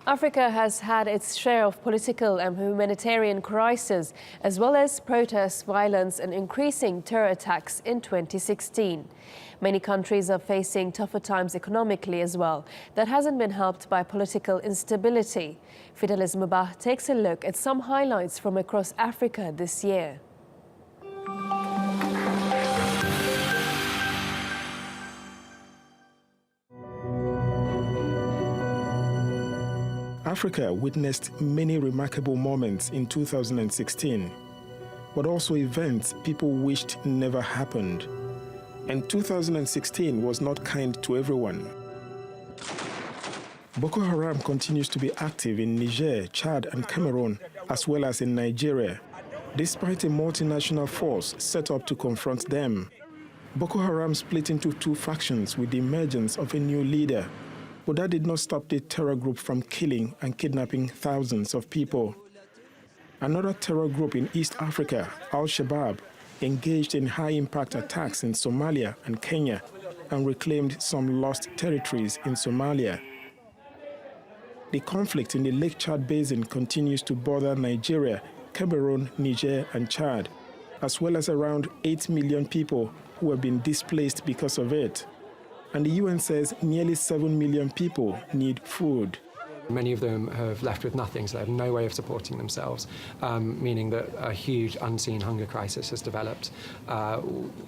Africa has had its share of political and humanitarian crises, as well as protests, violence and increasing terror attacks in 2016. Many countries are facing tougher times economically as well. That hasn't been helped by political instability. Fidelis Mubah takes a look at some highlights from across Africa this year. Africa witnessed many remarkable moments in 2016, but also events people wished never happened. And 2016 was not kind to everyone. Boko Haram continues to be active in Niger, Chad and Cameroon, as well as in Nigeria, despite a multinational force set up to confront them. Boko Haram split into two factions with the emergence of a new leader. But that did not stop the terror group from killing and kidnapping thousands of people. Another terror group in East Africa, Al-Shabaab, engaged in high-impact attacks in Somalia and Kenya and reclaimed some lost territories in Somalia. The conflict in the Lake Chad Basin continues to bother Nigeria, Cameroon, Niger, and Chad, as well as around 8 million people who have been displaced because of it. And the UN says nearly 7 million people need food. Many of them have left with nothing, so they have no way of supporting themselves, meaning that a huge unseen hunger crisis has developed.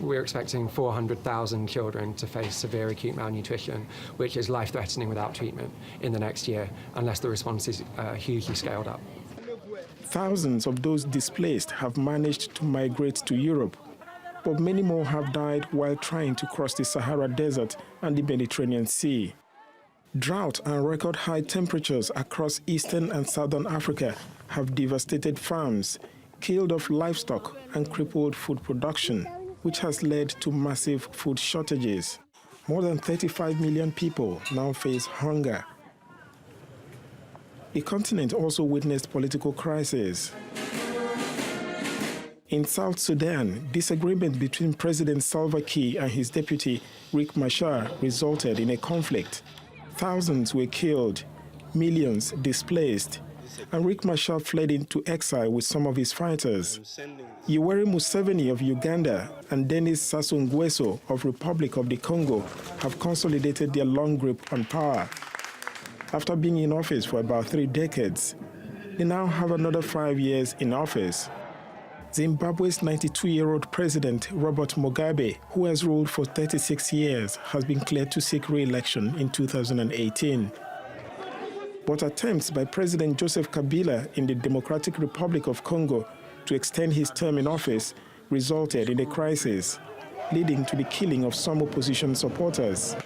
We're expecting 400,000 children to face severe acute malnutrition, which is life-threatening without treatment in the next year, unless the response is hugely scaled up. Thousands of those displaced have managed to migrate to Europe, but many more have died while trying to cross the Sahara Desert and the Mediterranean Sea. Drought and record high temperatures across eastern and southern Africa have devastated farms, killed off livestock and crippled food production, which has led to massive food shortages. More than 35 million people now face hunger. The continent also witnessed political crises. In South Sudan, disagreement between President Salva Kiir and his deputy, Riek Machar, resulted in a conflict. Thousands were killed, millions displaced, and Riek Machar fled into exile with some of his fighters. Yoweri Museveni of Uganda and Denis Sassou Nguesso of Republic of the Congo have consolidated their long grip on power. After being in office for about 3 decades, they now have another 5 years in office. Zimbabwe's 92-year-old president, Robert Mugabe, who has ruled for 36 years, has been cleared to seek re-election in 2018. But attempts by President Joseph Kabila in the Democratic Republic of Congo to extend his term in office resulted in a crisis, leading to the killing of some opposition supporters.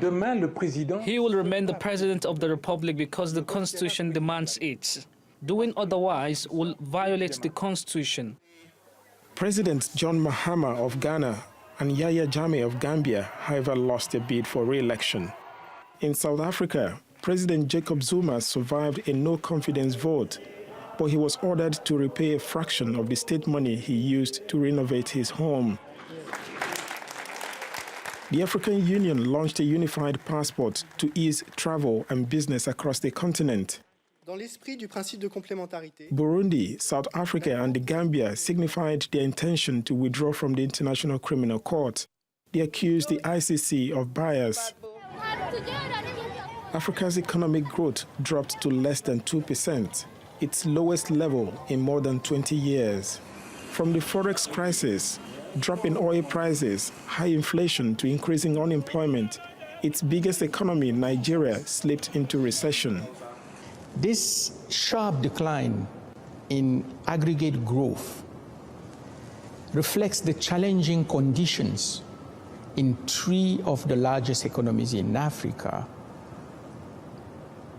He will remain the president of the republic because the constitution demands it. Doing otherwise will violate the constitution. President John Mahama of Ghana and Yahya Jammeh of Gambia, however, lost a bid for re-election. In South Africa, President Jacob Zuma survived a no-confidence vote, but he was ordered to repay a fraction of the state money he used to renovate his home. The African Union launched a unified passport to ease travel and business across the continent. Burundi, South Africa and the Gambia signified their intention to withdraw from the International Criminal Court. They accused the ICC of bias. Africa's economic growth dropped to less than 2%, its lowest level in more than 20 years. From the forex crisis, drop in oil prices, high inflation to increasing unemployment, its biggest economy, Nigeria, slipped into recession. This sharp decline in aggregate growth reflects the challenging conditions in 3 of the largest economies in Africa: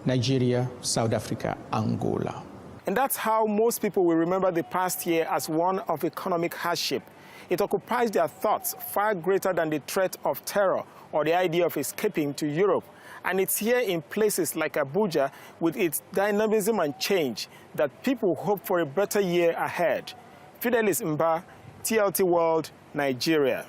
Nigeria, South Africa, Angola. And that's how most people will remember the past year, as one of economic hardship. It occupies their thoughts far greater than the threat of terror or the idea of escaping to Europe. And it's here in places like Abuja, with its dynamism and change, that people hope for a better year ahead. Fidelis Mubah, TLT World, Nigeria.